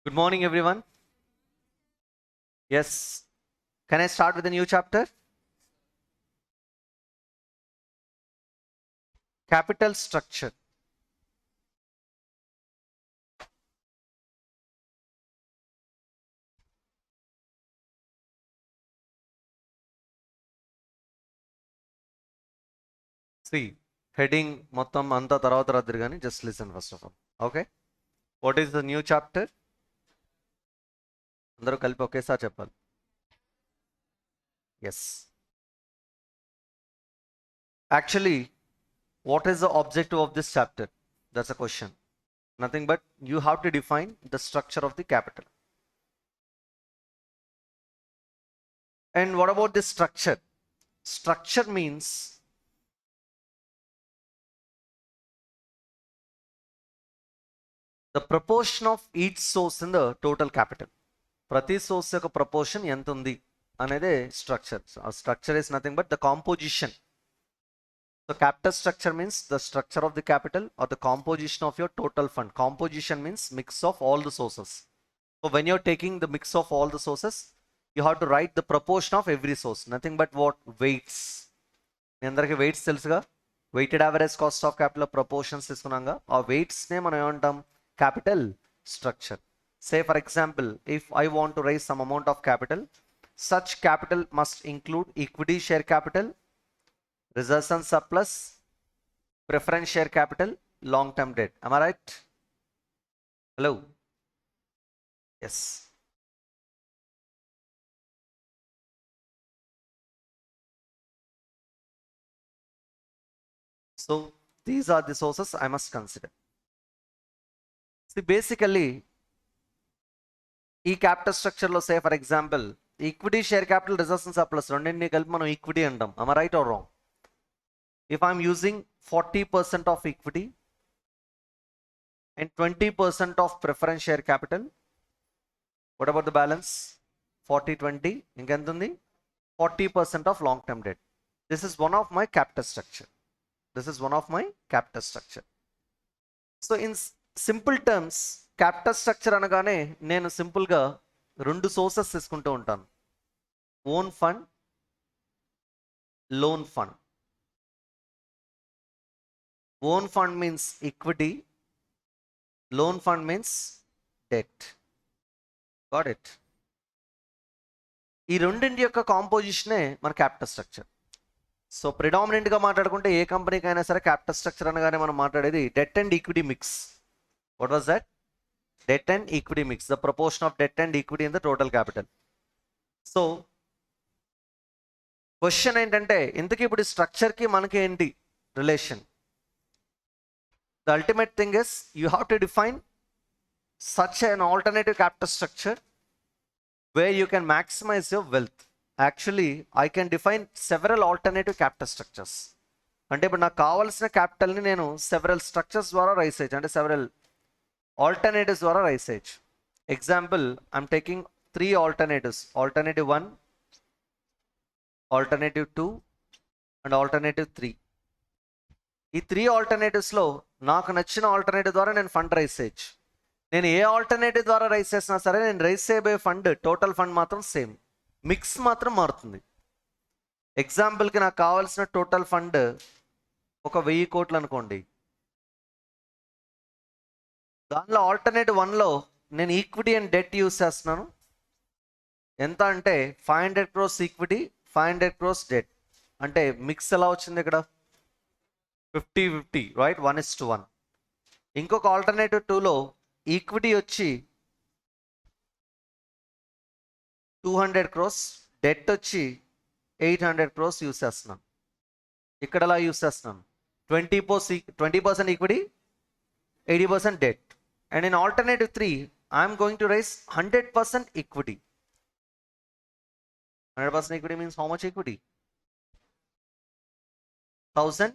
Good morning, everyone. Yes, can I start with a new chapter? Capital structure. See, heading మొత్తం అంతా తర్వాత రాద్దరు కానీ just listen first of all. Okay? What is the new chapter? అందరూ కలిపి ఒకేసారి చెప్పాలి. Yes. Actually, what is the objective of this chapter? That's a question. Nothing but you have to define the structure of the capital. And what about this structure? Structure means the proportion of each source in the total capital. ప్రతి source యొక్క proportion ఎంత ఉంది అనేదే structure. Structure is nothing but the composition. So capital structure means the structure of the capital or the composition of your total fund. Composition means mix of all the sources. So when you're taking the mix of all the sources you have to write the proportion of every source. Nothing but what weights. మీ అందరికీ weights తెలుసుగా. Weighted average cost of capital proportions తీసుకున్నాగా. ఆ వెయిట్స్నే మనం ఏమంటాం? Capital structure. Say for example, if I want to raise some amount of capital, such capital must include equity share capital, reserves and surplus, preference share capital, long term debt. Am I right? Hello? Yes. So these are the sources I must consider. See, basically ఈ క్యాపిటల్ స్ట్రక్చర్లో say for example equity share capital reserves and surplus రెండింటిని కలిపి మనం equity అంటాం. am I right or wrong? If I'm using 40% of equity and 20% of preference share capital, what about the balance? 40-20 ఇంకెంత ఉంది? 40% of long term debt. This is one of my capital structure. This is one of my capital structure. So in simple terms, capital structure అనగానే నేను సింపుల్గా రెండు sources తీసుకుంటూ ఉంటాను. Own fund, loan fund. Own fund means equity, loan fund means debt. Got it? ఈ రెండింటి యొక్క కాంపోజిషనే మన క్యాపిటల్ స్ట్రక్చర్. సో ప్రిడామినెంట్గా మాట్లాడుకుంటే ఏ కంపెనీకి అయినా సరే క్యాపిటల్ స్ట్రక్చర్ అనగానే మనం మాట్లాడేది debt and equity mix. What was that? Debt and equity mix, the proportion of debt and equity in the total capital. So question ఏంటంటే ఇంతకీ ఇప్పుడు స్ట్రక్చర్కి మనకి ఏంటి relation? The ultimate thing is you have to define such an alternative capital structure where you can maximize your wealth. Actually I can define several alternative capital structures. అంటే ఇప్పుడు నాకు కావాల్సిన క్యాపిటల్ని నేను సెవెరల్ స్ట్రక్చర్స్ ద్వారా రైస్ చేయొచ్చు, అంటే several alternatives ద్వారా rice చేయొచ్చు. Example I'm taking 3 alternatives. Alternative 1, Alternative 2 and Alternative 3. ఈ 3 ఆల్టర్నేటివ్స్లో నాకు నచ్చిన ఆల్టర్నేటివ్ ద్వారా నేను ఫండ్ రైస్ చేయొచ్చు. నేను ఏ ఆల్టర్నేటివ్ ద్వారా రైస్ చేసినా సరే నేను రైస్ చేయబోయే ఫండ్ టోటల్ ఫండ్ మాత్రం సేమ్, మిక్స్ మాత్రం మారుతుంది. ఎగ్జాంపుల్కి నాకు కావాల్సిన టోటల్ ఫండ్ ఒక 1000 కోట్లు అనుకోండి. దానిలో ఆల్టర్నేటివ్ 1లో నేను ఈక్విటీ అండ్ డెట్ యూస్ చేస్తున్నాను. ఎంత అంటే 500 crores ఈక్విటీ, 500 crores డెట్. అంటే మిక్స్ ఎలా వచ్చింది ఇక్కడ? 50-50, రైట్? 1:1. ఇంకొక ఆల్టర్నేటివ్ 2లో ఈక్విటీ వచ్చి 200 crores, డెట్ వచ్చి 800 crores యూస్ చేస్తున్నాను. ఇక్కడ ఎలా యూస్ చేస్తున్నాను? 20% equity, 80% debt. And in alternative 3, I am going to raise 100% equity. 100% equity means how much equity? 1000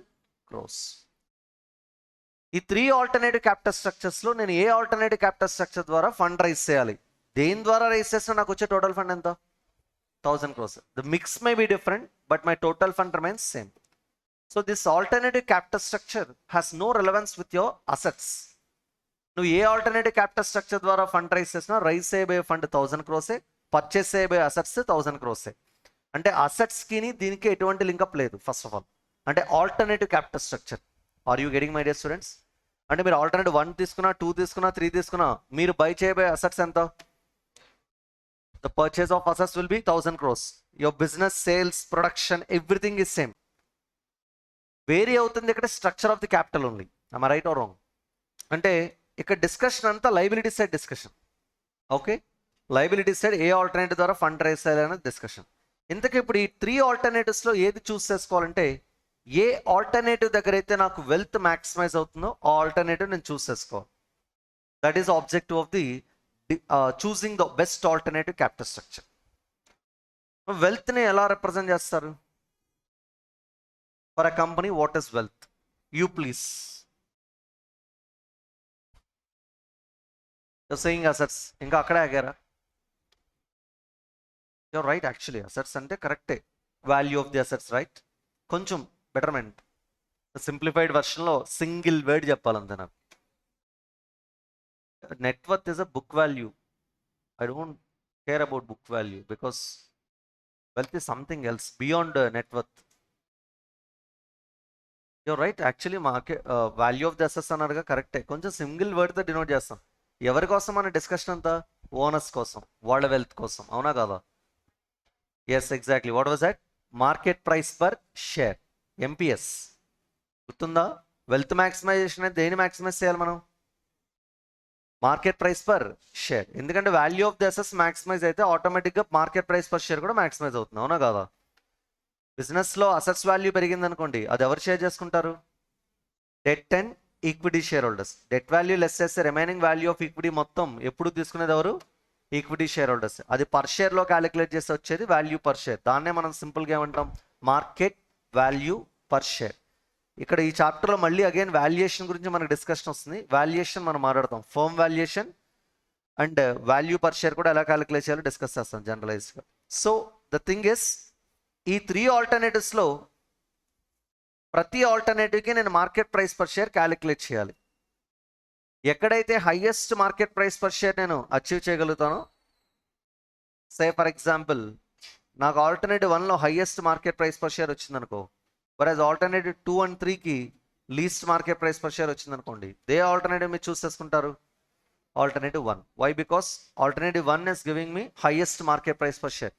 crores. ఈ 3 ఆల్టర్నేటివ్ క్యాపిటల్ స్ట్రక్చర్స్లో నేను ఏ ఆల్టర్నేటివ్ క్యాపిటల్ స్ట్రక్చర్ ద్వారా ఫండ్ రైజ్ చేయాలి? దేని ద్వారా రైజ్ చేసినా నాకు వచ్చే టోటల్ ఫండ్ ఎంత? 1000 crores. The mix may be different, but my total fund remains same. So this alternative capital structure has no relevance with your assets. నువ్వు ఏ ఆల్టర్నేటివ్ క్యాపిటల్ స్ట్రక్చర్ ద్వారా ఫండ్ రైజ్ చేసినా raise చేయబోయే fund 1000 crores, purchase చేయబోయే assets 1000 crores. అంటే అసెట్స్కి దీనికి ఎటువంటి లింకప్ లేదు ఫస్ట్ ఆఫ్ ఆల్. అంటే alternative capital structure. Are you getting my dear students? అంటే మీరు ఆల్టర్నేటివ్ 1 తీసుకున్నా, 2 తీసుకున్నా, 3 తీసుకున్నా, మీరు బై చేయబోయే అసెట్స్ ఎంత? The purchase of assets will be 1000 crores. Your business, sales, production, everything is same. Vary అవుతుంది ఇక్కడ structure of the capital only. I right or wrong? అంటే ఇక్కడ డిస్కషన్ అంతా liability side discussion. Okay, liability side ఏ alternative ద్వారా fund raise చేయాలనేది discussion. ఇంతకీ ఇప్పుడు ఈ 3 ఆల్టర్నేటివ్స్లో ఏది చూస్ చేసుకోవాలంటే, ఏ ఆల్టర్నేటివ్ దగ్గర అయితే నాకు వెల్త్ మ్యాక్సిమైజ్ అవుతుందో ఆ ఆల్టర్నేటివ్ నేను చూస్ చేసుకోవాలి. That is objective of the choosing the best alternative capital structure. వెల్త్ని ఎలా రిప్రజెంట్ చేస్తారు? For a company what is wealth? You please. Saying assets, ఇంకా అక్కడే ఆగారా? యూర్ రైట్, యాక్చువల్లీ అసెట్స్ అంటే కరెక్టే, value of the assets, right? కొంచెం betterment, simplified వర్షన్లో సింగిల్ వర్డ్ చెప్పాలంతే నాకు. Net worth is a book value. I don't care about book value because wealth is something else beyond net worth. Your right, actually market value of the assets అన్నారుగా, కరెక్టే, కొంచెం single వర్డ్తో denote చేస్తాం. ఎవరి కోసం మన డిస్కషన్ అంతా? ఓనర్స్ కోసం, వాళ్ళ వెల్త్ కోసం, అవునా కాదా? Yes, exactly. What was that? Market price per share, MPS. గుర్తుందా? వెల్త్ మ్యాక్సిమైజేషన్ అయితే దేని మ్యాక్సిమైజ్ చేయాలి మనం? Market price per share. ఎందుకంటే value of the assets maximise అయితే ఆటోమేటిక్గా మార్కెట్ ప్రైస్ పర్ షేర్ కూడా మ్యాక్సిమైజ్ అవుతుంది, అవునా కాదా? బిజినెస్లో అసెట్స్ వాల్యూ పెరిగింది అనుకోండి, అది ఎవరు షేర్ చేసుకుంటారు? Debt and equity share holders. Debt value less చేస్తే రిమైనింగ్ వాల్యూ ఆఫ్ ఈక్విటీ మొత్తం ఎప్పుడు తీసుకునేది ఎవరు? Equity share holders. అది పర్ షేర్లో క్యాలిక్యులేట్ చేస్తే వచ్చేది వాల్యూ పర్ షేర్. దాన్నే మనం సింపుల్గా ఏమంటాం? Market value per share. ఇక్కడ ఈ చాప్టర్లో మళ్ళీ అగైన్ వాల్యుయేషన్ గురించి మనకు డిస్కషన్ వస్తుంది. వాల్యుయేషన్ మనం మాట్లాడతాం, firm valuation and value per share కూడా ఎలా క్యాలిక్యులేట్ చేయాలో డిస్కస్ చేస్తాం జనరలైజ్గా. సో ద థింగ్ ఇస్, ఈ 3 ఆల్టర్నేటివ్స్లో ప్రతి ఆల్టర్నేటివ్కి నేను market price per share calculate చేయాలి. ఎక్కడైతే highest market price per share నేను అచీవ్ చేయగలుగుతానో, సే ఫర్ ఎగ్జాంపుల్ నాకు ఆల్టర్నేటివ్ 1లో highest market price per share వచ్చిందనుకో, వరాజ్ ఆల్టర్నేటివ్ 2 అండ్ 3కి least market price per share వచ్చిందనుకోండి, దే ఆల్టర్నేటివ్ మీరు చూస్ చేసుకుంటారు? Alternative 1. Why? Because alternative 1 is giving me highest market price per share.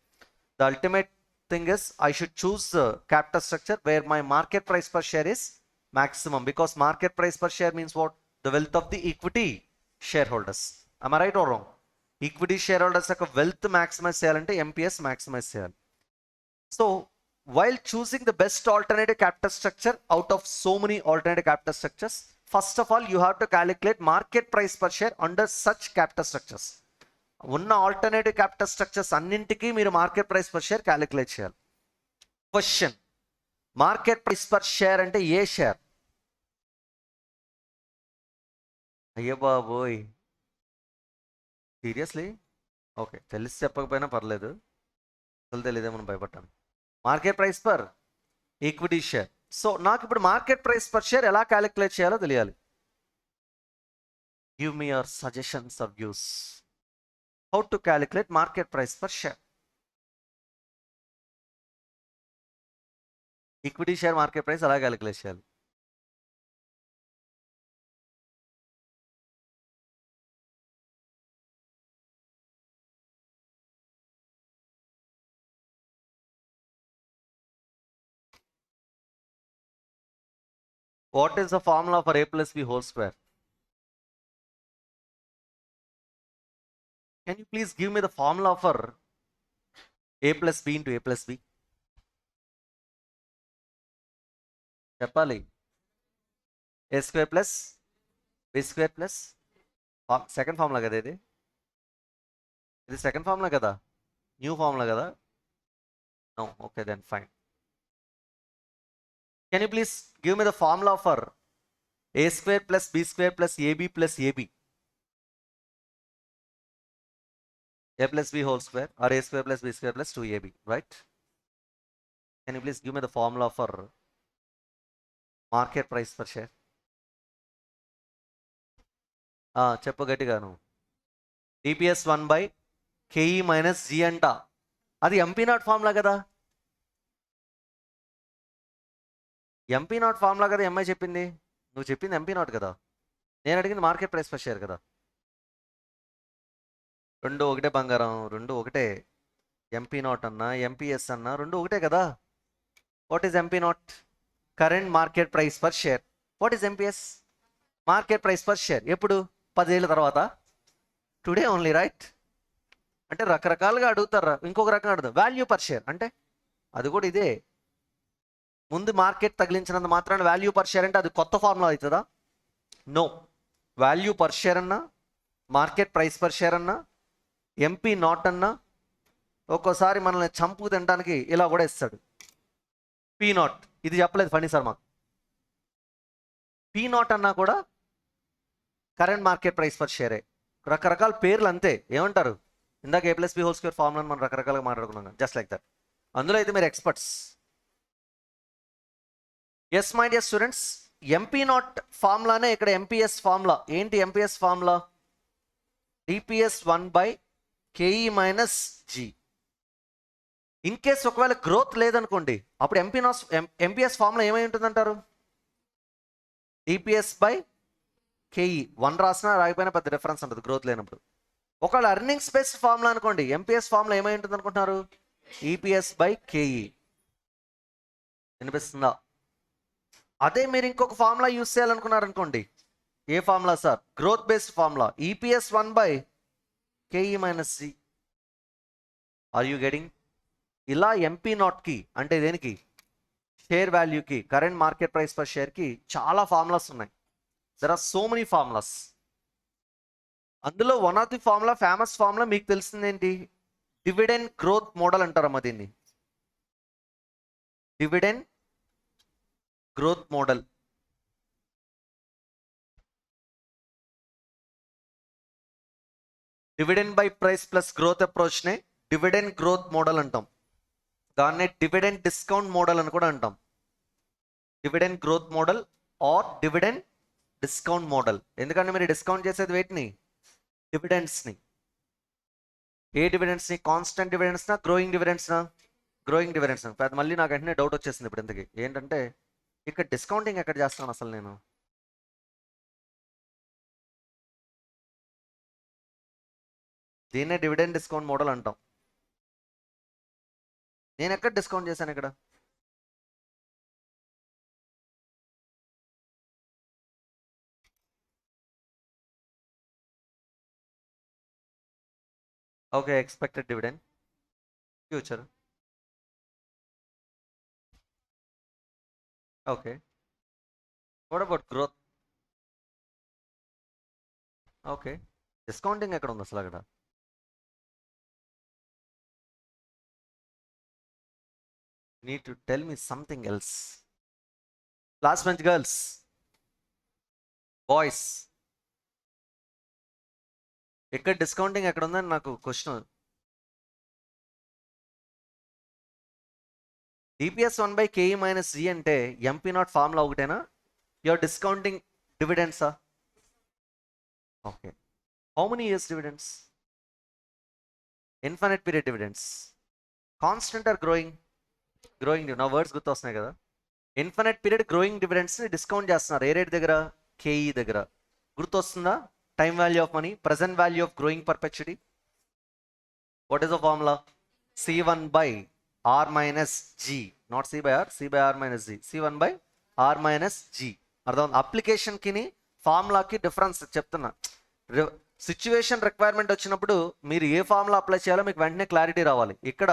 The ultimate thing is I should choose the capital structure where my market price per share is maximum, because market price per share means what? The wealth of the equity shareholders. Am I right or wrong? Equity shareholders యొక్క wealth maximize చేయాలంటే MPS maximize చేయాలి. So while choosing the best alternative capital structure out of so many alternative capital structures, first of all you have to calculate market price per share under such capital structures. ఉన్న alternative capital structures అన్నింటికీ మీరు market price per share calculate చేయాలి. Question, market price per share అంటే ఏ share? అయ్యో బాబోయ్, seriously? Okay, తెలిసి చెప్పకపోయినా పర్లేదు, అసలు తెలియదేమో భయపడ్డాను. Market price per equity share. So నాకు ఇప్పుడు మార్కెట్ ప్రైస్ పర్ షేర్ ఎలా క్యాలిక్యులేట్ చేయాలో తెలియాలి. Give me your suggestions or views. How to calculate market price per share? Equity share market price ఎలా క్యాలిక్యులేట్ చేయాలి? What is the formula for a plus b whole square? Can you please give me the formula for a plus b into a plus b? చెప్పాలి. a square plus b square plus second formula కదా ఇది? ఇది second formula కదా, new formula కదా? No, okay then fine. Can you please give me the formula for a square plus b square plus ab plus ab? A plus b whole square or a square plus b square plus 2ab, right? Can you please give me the formula for market price per share? చెప్పు గట్టిగాను. DPS 1/KE minus G అంట. అది MP0 formula కదా, MP0 formula కదా. MI చెప్పింది, నువ్వు చెప్పింది MP0 కదా, నేను అడిగింది మార్కెట్ ప్రైస్ పర్ షేర్ కదా. రెండు ఒకటే బంగారం, రెండు ఒకటే. MP0 అన్నా MPS అన్నా రెండు ఒకటే కదా. What is MP0? Current market price per share. What is MPS? Market price per share. ఎప్పుడు? 10 ఏళ్ళ తర్వాత. Today only, right? అంటే రకరకాలుగా అడుగుతారా. ఇంకొక రకంగా అడుగుతారు వాల్యూ పర్ షేర్ అంటే అది కూడా ఇదే. ముందు మార్కెట్ తగిలించినంత మాత్రాన వాల్యూ పర్ షేర్ అంటే అది కొత్త ఫార్ములా అవుతుందా? నో. వాల్యూ పర్ షేర్ అన్నా, మార్కెట్ ప్రైస్ పర్ షేర్ అన్నా, MP0 అన్నా, ఒక్కోసారి మనల్ని చంపు తినడానికి ఇలా కూడా ఇస్తాడు, P0. ఇది చెప్పలేదు ఫండి సార్ మాకు. P0 అన్నా కూడా కరెంట్ మార్కెట్ ప్రైస్ పర్ షేరే. రకరకాల పేర్లు అంతే. ఏమంటారు? ఇందాక A+B² ఫార్ములాని మనం రకరకాలుగా మాట్లాడుకున్నాం, జస్ట్ లైక్ దట్. అందులో అయితే మీరు experts. Yes my dear students, MP0 ఫార్ములానే ఇక్కడ MPS ఫార్ములా. ఏంటి MPS formula? DPS 1/KE minus G. In case ఒకవేళ గ్రోత్ లేదనుకోండి, అప్పుడు MPS ఫార్ములా ఏమై ఉంటుందంటారు? DPS/KE. 1 రాసినా రాకపోయినా పెద్ద డిఫరెన్స్ ఉంటుంది గ్రోత్ లేనప్పుడు. ఒకవేళ ఎర్నింగ్స్ బేస్డ్ ఫార్ములా అనుకోండి, MPS ఫార్ములా ఏమై ఉంటుంది అనుకుంటున్నారు? EPS/KE. వినిపిస్తుందా? అదే మీరు ఇంకొక ఫార్ములా యూస్ చేయాలనుకున్నారు అనుకోండి, ఏ formula sir? Growth based formula, EPS 1/KE minus G. Are you getting? ఇలా MP0కి అంటే దేనికి? షేర్ వాల్యూకి, కరెంట్ మార్కెట్ ప్రైస్ పర్ షేర్కి చాలా ఫార్ములాస్ ఉన్నాయి. There are so many formulas. అందులో one of the formula, famous formula మీకు తెలిసింది ఏంటి? డివిడెండ్ గ్రోత్ మోడల్ అంటారమ్మా దీన్ని. Dividend growth model. Dividend by price plus growth అప్రోచ్నే డివిడెండ్ గ్రోత్ మోడల్ అంటాం. దాన్నే డివిడెండ్ డిస్కౌంట్ మోడల్ అని కూడా అంటాం. Dividend growth model or dividend discount model. ఎందుకంటే మీరు డిస్కౌంట్ చేసేది వేటిని? డివిడెండ్స్ని. ఏ డివిడెండ్స్ని? కాన్స్టెంట్ డివిడెండ్స్నా, గ్రోయింగ్ డివిడెండ్స్నా? Growing dividends. మళ్ళీ నాకు వెంటనే డౌట్ వచ్చేసింది ఇప్పుడు ఇంతకి. ఏంటంటే ఇక్కడ డిస్కౌంటింగ్ ఎక్కడ చేస్తాను అసలు నేను? దీన్నే డివిడెండ్ డిస్కౌంట్ మోడల్ అంటాం. నేను ఎక్కడ డిస్కౌంట్ చేశాను ఇక్కడ? Okay, expected dividend future. Okay, what about growth? Okay, discounting ఎక్కడ ఉంది అసలు అక్కడ? Need to tell me something else. Last bench girls, boys, ఇక్కడ డిస్కౌంటింగ్ ఎక్కడ ఉందని నాకు question. DPS 1/KE minus G అంటే MP0 ఫార్ములా ఒకటేనా? యువర్ డిస్కౌంటింగ్ డివిడెండ్సా? Okay, how many years dividends? Infinite period dividends. Constant or growing? Growing. నా words గుర్తు వస్తున్నాయి కదా. ఇన్ఫినిట్ పీరియడ్ గ్రోయింగ్ డివిడెండ్స్ని డిస్కౌంట్ చేస్తున్నారు. ఏ రేట్ దగ్గర? KE దగ్గర. గుర్తు వస్తుందా? Time value of money, present value of growing perpetuity. What is the formula? C1/R minus G. Not C/R, C/R minus G. C1/R minus G. అర్థం? అప్లికేషన్కి ఫార్ములాకి డిఫరెన్స్ చెప్తున్నా. సిచ్యువేషన్ రిక్వైర్మెంట్ వచ్చినప్పుడు మీరు ఏ ఫార్ములా అప్లై చేయాలో మీకు వెంటనే క్లారిటీ రావాలి. ఇక్కడ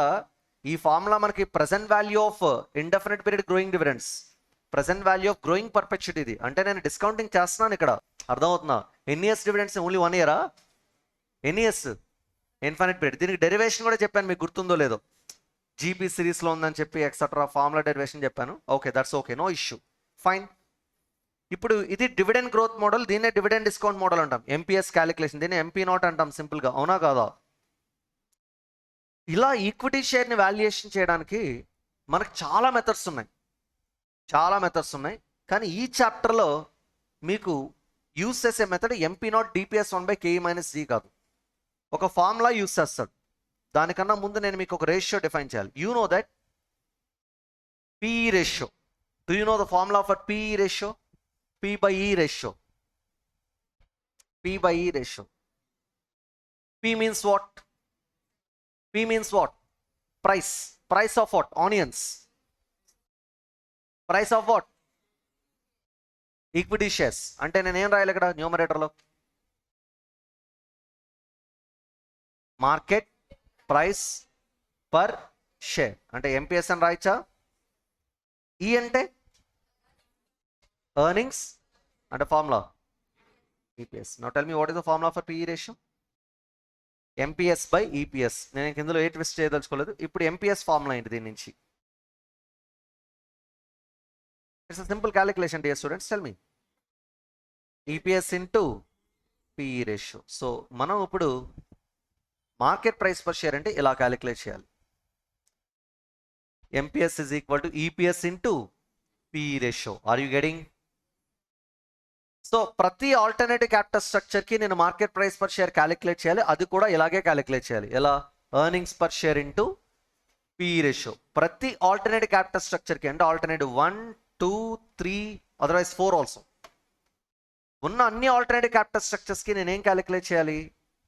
ఈ ఫార్ములా మనకి present value of indefinite period growing dividends, present value of growing perpetuity. ఇది అంటే నేను డిస్కౌంటింగ్ చేస్తున్నాను ఇక్కడ. అర్థమవుతుందా? ఎన్ని ఇయర్స్ డివిడెండ్స్? ఓన్లీ 1 ఇయరా? ఎన్ని ఇయర్స్? Infinite period. దీనికి డెరివేషన్ కూడా చెప్పాను, మీకు గుర్తుందో లేదో. GP సిరీస్లో ఉందని చెప్పి ఎక్సెట్రా ఫార్ములా డెరివేషన్ చెప్పాను. Okay, that's okay, no issue, fine. ఇప్పుడు ఇది డివిడెండ్ గ్రోత్ మోడల్, దీన్నే డివిడెండ్ డిస్కౌంట్ మోడల్ అంటాం. MPS క్యాలిక్యులేషన్, దీన్ని MP0 అంటాం సింపుల్గా. అవునా కాదా? ఇలా ఈక్విటీ షేర్ని వాల్యుయేషన్ చేయడానికి మనకు చాలా మెథడ్స్ ఉన్నాయి, చాలా మెథడ్స్ ఉన్నాయి. కానీ ఈ చాప్టర్లో మీకు యూస్ చేసే method MP not DPS 1/ke - g కాదు, ఒక ఫార్ములా యూస్ చేస్తాడు. దానికన్నా ముందు నేను మీకు ఒక రేషియో డిఫైన్ చేయాలి. You know that PE ratio. Do you know the formula for PE ratio? P/E ratio. P/E ratio. P means what? P means what? Price. Price of what? Onions. Price of what? Equity shares. అంటే నేను ఏం రాయాలి ఇక్కడ న్యూమరేటర్లో? Market price per share అంటే MPS అని రాయచ్చా? ఈ అంటే ఎర్నింగ్స్ అంటే formula EPS. Now tell me what is the formula for PE ratio? MPS by EPS. నేను ఇందులో ఏ ట్విస్ట్ చేయదలుచుకోలేదు. ఇప్పుడు ఎంపీఎస్ ఫార్ములా ఏంటి దీని నుంచి? It's a simple calculation dear students. Tell me EPS into PE ratio. So మనం ఇప్పుడు market price per share అంటే ఇలా క్యాలిక్యులేట్ చేయాలి. MPS is equal to EPS into PE ratio. Are you getting? So ప్రతి alternative capital స్ట్రక్చర్కి నేను market price per share calculate చేయాలి. అది కూడా ఇలాగే క్యాలిక్యులేట్ చేయాలి. ఎలా? Earnings per share into PE ratio. ప్రతి ఆల్టర్నేటివ్ క్యాపిటల్ స్ట్రక్చర్కి అంటే ఆల్టర్నేటివ్ 1, 2, 3 అదర్వైజ్ 4 ఆల్సో ఉన్న అన్ని ఆల్టర్నేటివ్ క్యాపిటల్ స్ట్రక్చర్స్కి నేను ఏం క్యాలిక్యులేట్ చేయాలి?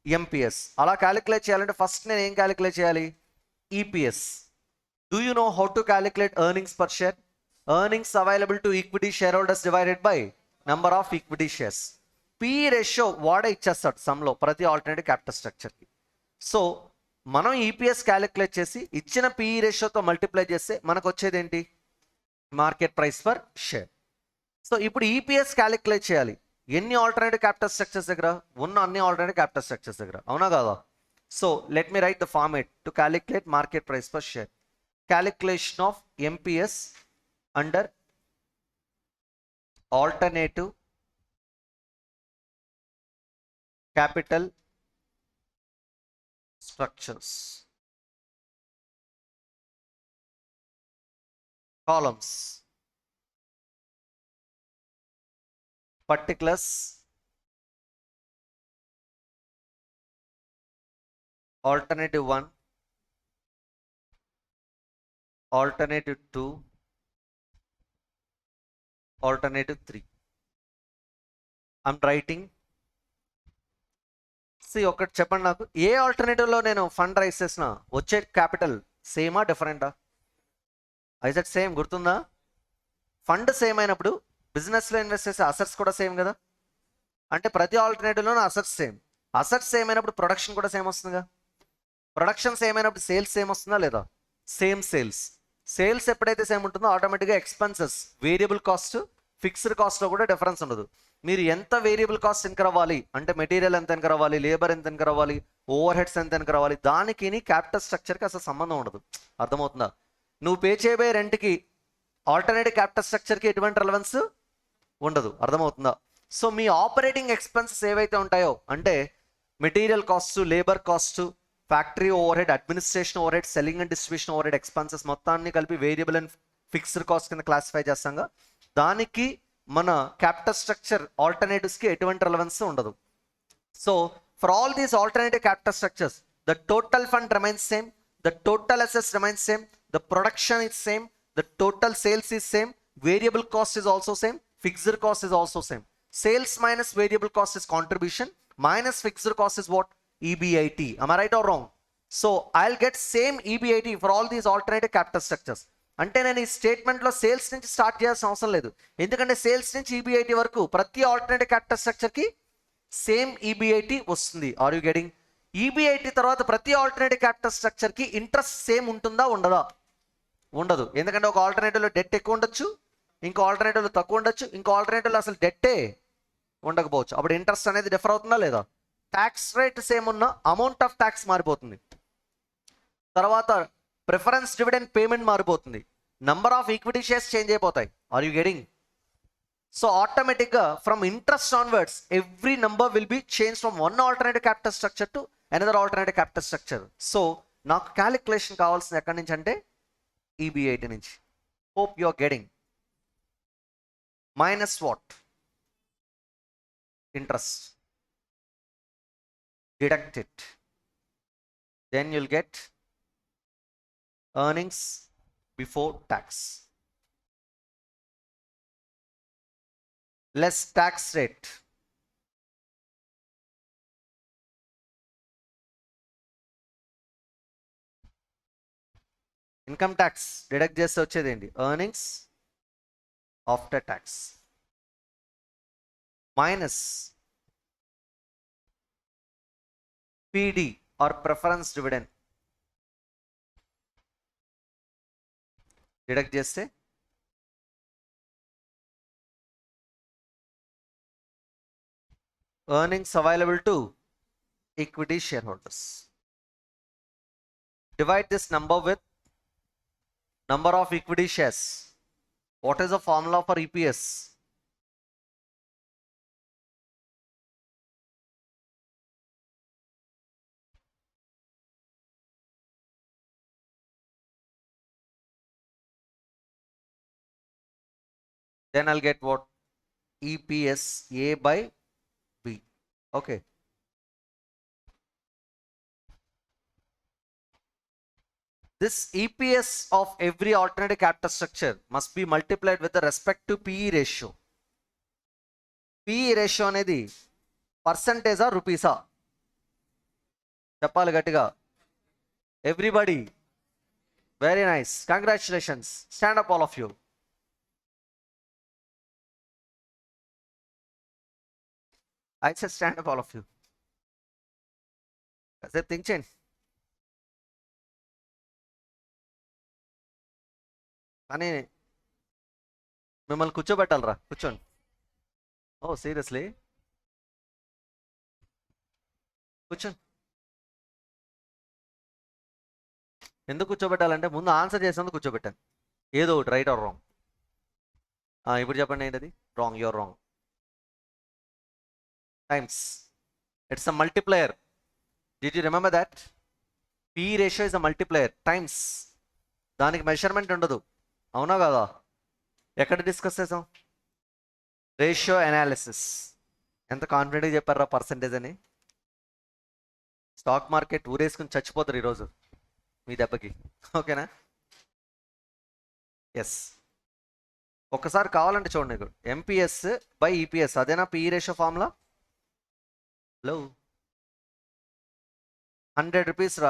MPS. అలా క్యాలిక్యులేట్ చేయాలంటే ఫస్ట్ నేను ఏం క్యాలిక్యులేట్ చేయాలి? EPS. Do you know how to calculate earnings per share? Earnings available to equity shareholders divided by number of equity shares. PE ratio వాడే ఇచ్చేస్తాడు సమ్లో ప్రతి ఆల్టర్నేటివ్ క్యాపిటల్ స్ట్రక్చర్కి. సో మనం EPS క్యాలిక్యులేట్ చేసి ఇచ్చిన PE రేషియోతో మల్టిప్లై చేస్తే మనకు వచ్చేది ఏంటి? Market price per share. So ఇప్పుడు EPS క్యాలిక్యులేట్ చేయాలి ఎన్ని ఆల్టర్నేటివ్ క్యాపిటల్ స్ట్రక్చర్స్ దగ్గర? ఉన్న అన్ని ఆల్టర్నేటివ్ క్యాపిటల్ స్ట్రక్చర్స్ దగ్గర. అవునా కాదా? So let me right the format to calculate market price per share. Calculation of MPS under alternative capital structures. Columns. Particulars. Alternative 1. Alternative 2, alternative 3. I'm writing. See, ఒకటి చెప్పండి నాకు, ఏ ఆల్టర్నేటివ్లో నేను ఫండ్ రైజ్ చేసిన వచ్చే capital సేమా డిఫరెంటా? I said same. గుర్తుందా? Fund same అయినప్పుడు బిజినెస్లో ఇన్వెస్ట్ చేసే అసెట్స్ కూడా సేమ్ కదా. అంటే ప్రతి ఆల్టర్నేటివ్లోనూ అసెట్స్ సేమ్. అసెట్స్ సేమ్ అయినప్పుడు ప్రొడక్షన్ కూడా సేమ్ వస్తుందిగా. ప్రొడక్షన్ సేమ్ అయినప్పుడు సేల్స్ సేమ్ వస్తుందా లేదా? Same sales. సేల్స్ ఎప్పుడైతే సేమ్ ఉంటుందో ఆటోమేటిక్గా ఎక్స్పెన్సెస్, వేరియబుల్ కాస్ట్, ఫిక్స్డ్ కాస్ట్లో కూడా డిఫరెన్స్ ఉండదు. మీరు ఎంత వేరియబుల్ కాస్ట్ ఇన్కర్ అవ్వాలి అంటే మెటీరియల్ ఎంత ఇన్కర్ అవ్వాలి, లేబర్ ఎంత ఇన్కర్ అవ్వాలి, ఓవర్ హెడ్స్ ఎంత ఇన్కర్ అవ్వాలి, దానికి క్యాపిటల్ స్ట్రక్చర్కి అసలు సంబంధం ఉండదు. అర్థమవుతుందా? నువ్వు పే చేయబోయే రెంట్కి ఆల్టర్నేటివ్ క్యాపిటల్ స్ట్రక్చర్కి ఎటువంటి రిలవెన్స్ ఉండదు. అర్థమవుతుందా? సో మీ ఆపరేటింగ్ ఎక్స్పెన్సెస్ ఏవైతే ఉంటాయో అంటే material cost, labour cost, factory over head, administration over head, selling and distribution over head expenses మొత్తాన్ని కలిపి వేరియబుల్ అండ్ ఫిక్స్డ్ కాస్ట్ కింద క్లాసిఫై చేస్తాంగా. దానికి మన క్యాపిటల్ స్ట్రక్చర్ ఆల్టర్నేటివ్స్కి ఎటువంటి రిలవెన్స్ ఉండదు. So for all these alternative capital structures the total fund remains same, the total assets remains same, the production is same, the total sales is same, variable cost is also same, fixed cost is also same. Sales minus variable cost is contribution, minus fixed cost is what? EBIT. Am I right or wrong? So I'll get same EBIT for all these alternative capital structures. అంటే నేను ఈ స్టేట్మెంట్లో sales నుంచి start చేయాల్సిన అవసరం లేదు. ఎందుకంటే sales నుంచి EBIT వరకు ప్రతి ఆల్టర్నేటివ్ క్యాపిటల్ స్ట్రక్చర్కి సేమ్ EBIT వస్తుంది. Are you getting? EBIT తర్వాత ప్రతి ఆల్టర్నేటివ్ క్యాపిటల్ స్ట్రక్చర్కి ఇంట్రెస్ట్ సేమ్ ఉంటుందా ఉండదా? ఉండదు. ఎందుకంటే ఒక ఆల్టర్నేటివ్లో డెట్ ఎక్కువ ఉండొచ్చు, ఇంకో ఆల్టర్నేటివ్లో తక్కువ ఉండొచ్చు, ఇంకో ఆల్టర్నేటివ్లో అసలు డెట్టే ఉండకపోవచ్చు. అప్పుడు ఇంట్రెస్ట్ అనేది డిఫర్ అవుతుందా లేదా? ట్యాక్స్ రేట్ సేమ్ ఉన్న అమౌంట్ ఆఫ్ ట్యాక్స్ మారిపోతుంది. తర్వాత ప్రిఫరెన్స్ డివిడెండ్ పేమెంట్ మారిపోతుంది. Number of equity shares change అయిపోతాయి. Are you getting? సో ఆటోమేటిక్గా from interest onwards every number will be change from one alternative capital structure to another alternative capital structure. So నాకు calculation కావాల్సింది ఎక్కడి నుంచి అంటే EBIT నుంచి. Hope you are getting. Minus what? interest, deduct it, then you'll get earnings before tax less tax rate. Income tax deduct చేస్తే వచ్చేది ఏంటి? Earnings after tax minus PD or preference dividend deduct చేస్తే earnings available to equity shareholders. Divide this number with number of equity shares. What is the formula for EPS? Then I'll get what? EPS A by B. Okay. This EPS of every alternative capital structure must be multiplied with the respective PE ratio. PE ratio అనేది పర్సంటేజా రూపీసా? చెప్పాలి గట్టిగా. Everybody. Very nice. Congratulations. Stand up all of you. I said stand up all of you. కాసేపు think చేయండి. కానీ మిమ్మల్ని కూర్చోబెట్టాలరా, కూర్చోండి. ఓ seriously కూర్చోండి. ఎందుకు కూర్చోబెట్టాలంటే ముందు ఆన్సర్ చేసినందుకు కూర్చోబెట్టాను. ఏదో ఒకటి రైట్ ఆర్ రాంగ్. ఇప్పుడు చెప్పండి ఏంటది? Wrong. You are wrong. Times. It's a multiplier. Did you remember that? P ratio is a multiplier. Times. దానికి మెజర్మెంట్ ఉండదు. అవునా కదా? ఎక్కడ డిస్కస్ చేసాం? Ratio analysis. ఎంత కాన్ఫిడెంట్గా చెప్పారా పర్సంటేజ్ అని? స్టాక్ మార్కెట్ ఊరేసుకుని చచ్చిపోతారు ఈరోజు మీ దెబ్బకి. ఓకేనా? ఎస్. ఒక్కసారి కావాలంటే చూడండి. ఎంపీఎస్ బై ఈపీఎస్ అదేనా P ratio formula? Hello, 100 rupees రా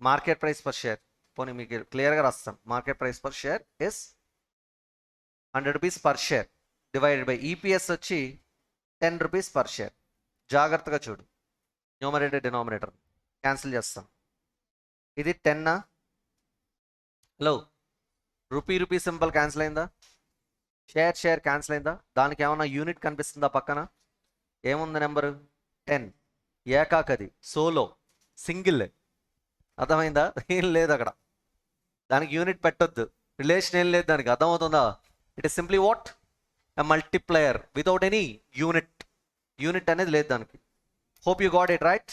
మార్కెట్ ప్రైస్ పర్ షేర్. పోనీ మీకు క్లియర్గా రాస్తాం. Market price per share is 100 rupees per share divided by EPS వచ్చి 10 రూపీస్ పర్ షేర్. జాగ్రత్తగా చూడు. న్యూమరేటర్ డినామినేటర్ క్యాన్సిల్ చేస్తాం. ఇది 10. హలో, రూపీ సింబల్ క్యాన్సిల్ అయిందా? షేర్ క్యాన్సిల్ అయిందా? దానికి ఏమన్నా యూనిట్ కనిపిస్తుందా పక్కన? ఏముంది నెంబరు? 10. ఏకాకది, solo, single. అర్థమైందా? ఏం లేదు అక్కడ. దానికి యూనిట్ పెట్టొద్దు. రిలేషన్ ఏం లేదు దానికి. అర్థమవుతుందా? It is simply what? A multiplier without any unit. Unit అనేది లేదు దానికి. Hope you got it right.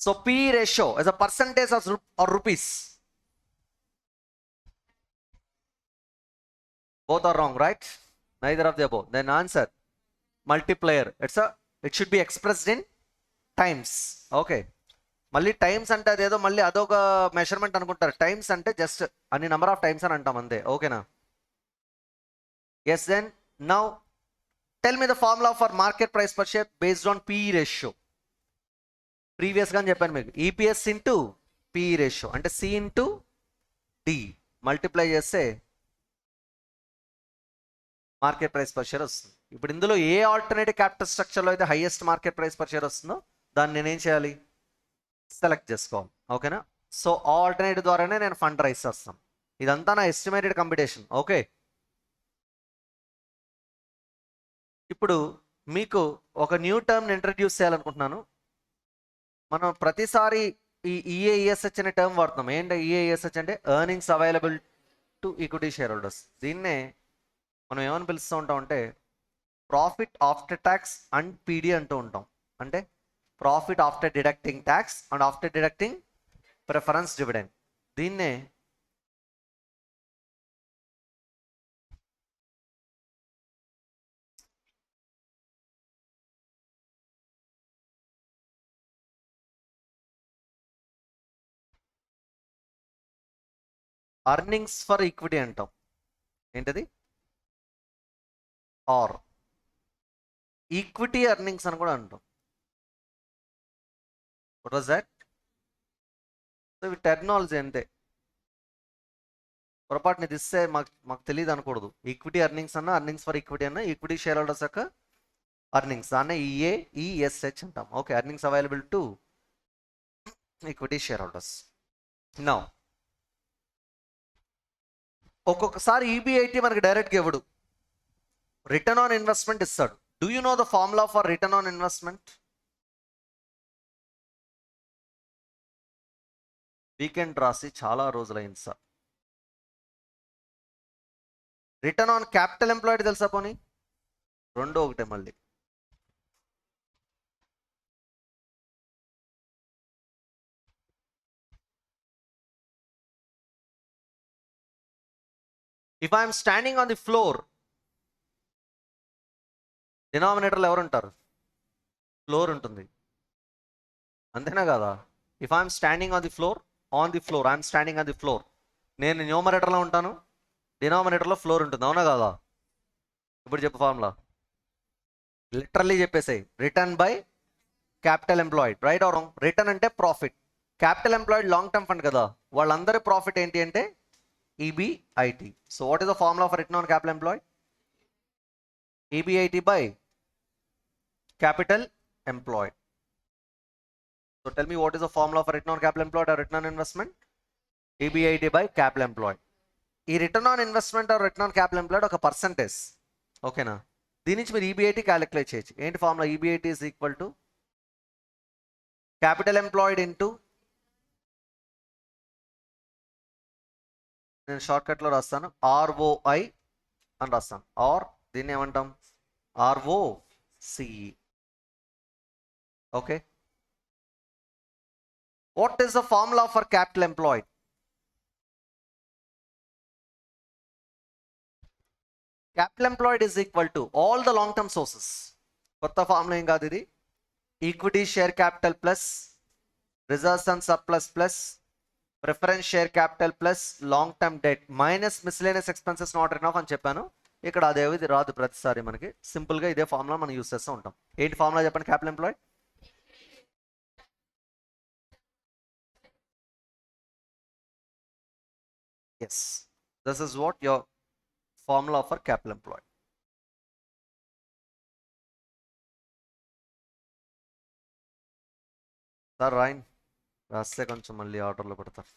So P ratio is a percentage are rupees. Both are wrong, right? Neither of the above. Then answer multiplier. It should be expressed in times. Okay. మళ్ళీ times అంటే అదేదో మళ్ళీ అదొక measurement అనుకుంటారు. Times అంటే just అన్ని number of times అని అంటాం అంతే. ఓకేనా? Yes. Then now tell me the formula for market price per share based on P ratio. ప్రీవియస్గా చెప్పాను మీకు. ఈపీఎస్ ఇంటూ పి రేషియో అంటే సి ఇంటూ డి మల్టిప్లై చేస్తే మార్కెట్ ప్రైస్ పర్ షేర్ వస్తుంది. ఇప్పుడు ఇందులో ఏ ఆల్టర్నేటివ్ క్యాపిటల్ స్ట్రక్చర్లో అయితే highest market price per share వస్తుందో దాన్ని నేనేం చేయాలి? సెలెక్ట్ చేసుకోవాలి. ఓకేనా? సో ఆల్టర్నేటివ్ ద్వారానే నేను ఫండ్ రైస్ చేస్తాను. ఇదంతా నా ఎస్టిమేటెడ్ కంపిటేషన్. ఓకే. ఇప్పుడు మీకు ఒక న్యూ టర్మ్ ఇంట్రడ్యూస్ చేయాలనుకుంటున్నాను. మనం ప్రతిసారి ఈ ఈఏఈఎస్హెచ్ అనే టర్మ్ వాడుతున్నాం. ఏంటి ఈఏఈఎస్హెచ్ అంటే? Earnings available to equity share holders. దీన్నే మనం ఏమని పిలుస్తూ ఉంటాం అంటే profit after tax and PD అంటూ ఉంటాం. అంటే profit after deducting tax and after deducting preference dividend. దీన్నే అర్నింగ్స్ ఫర్ ఈక్విటీ అంటాం. ఏంటది? ఆర్ ఈక్విటీ ఎర్నింగ్స్ అని కూడా అంటాం. What was that? సో ఇవి టెర్మినాలజీ అంతే. పొరపాటుని ఇస్తే మాకు తెలియదు అనకూడదు. ఈక్విటీ ఎర్నింగ్స్ అన్న, అర్నింగ్స్ ఫర్ ఈక్విటీ అన్న, ఈక్విటీ షేర్ హోల్డర్స్ యొక్క అర్నింగ్స్, దాన్నే ఈఎస్హెచ్ అంటాం. Okay, earnings available to equity shareholders. Now ఒక్కొక్కసారి ఈబిఐటి మనకి డైరెక్ట్గా ఇవ్వడు, రిటర్న్ ఆన్ ఇన్వెస్ట్మెంట్ ఇస్తాడు. Do you know the formula for return on investment? Weekend రాసి చాలా రోజులైంది sir. Return on capital employed తెలుసా పోనీ? రెండో ఒకటే మళ్ళీ. If I'm standing on the floor, డినామినేటర్లో ఎవరు ఉంటారు? ఫ్లోర్ ఉంటుంది, అంతేనా కదా? If I'm standing on the floor, I'm standing on the floor, నేను న్యూమరేటర్లో ఉంటాను, డినామినేటర్లో ఫ్లోర్ ఉంటుంది, అవునా కదా? ఇప్పుడు చెప్పు ఫార్ములా. లిటరల్లీ చెప్పేసాయి, return by capital employed, right or wrong? Return అంటే profit, capital employed long term fund కదా, వాళ్ళందరి ప్రాఫిట్ ఏంటి అంటే EBIT. So what is the formula for return on capital employed? EBIT by capital employed. So tell me, what is the formula for return on capital employed or return on investment? EBIT by capital employed. ఈ return on investment or return on capital employed ఒక percentage, ఓకేనా? దీని నుంచి మీరు EBIT calculate చేయొచ్చు. ఏంటి ఫార్ములా? EBIT is equal to capital employed into, నేను షార్ట్ కట్లో రాస్తాను, ROI అని రాస్తాను. ఆర్ దీన్ని ఏమంటాం? ROCE. Okay, what is the formula for capital employed? Capital employed is equal to all the long term sources. కొత్త ఫార్ములా ఏం కాదు ఇది. Equity share capital plus reserves and surplus plus preference share capital plus long term debt minus miscellaneous expenses not return of అని చెప్పాను. ఇక్కడ అదేది రాదు ప్రతిసారి, మనకి సింపుల్గా ఇదే ఫార్ములా మనం యూస్ చేస్తూ ఉంటాం. ఏంటి ఫార్ములా చెప్పండి? Capital employed yes, this is what your formula for capital employed. Sir రాయన్ రాస్తే కొంచెం మళ్ళీ ఆర్డర్లో పెడతారు.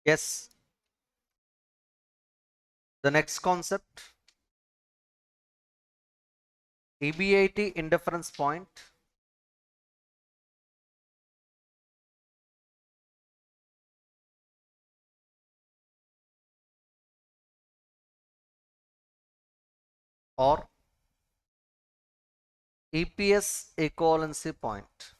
Yes, the next concept, EBIT indifference point or EPS equivalency point.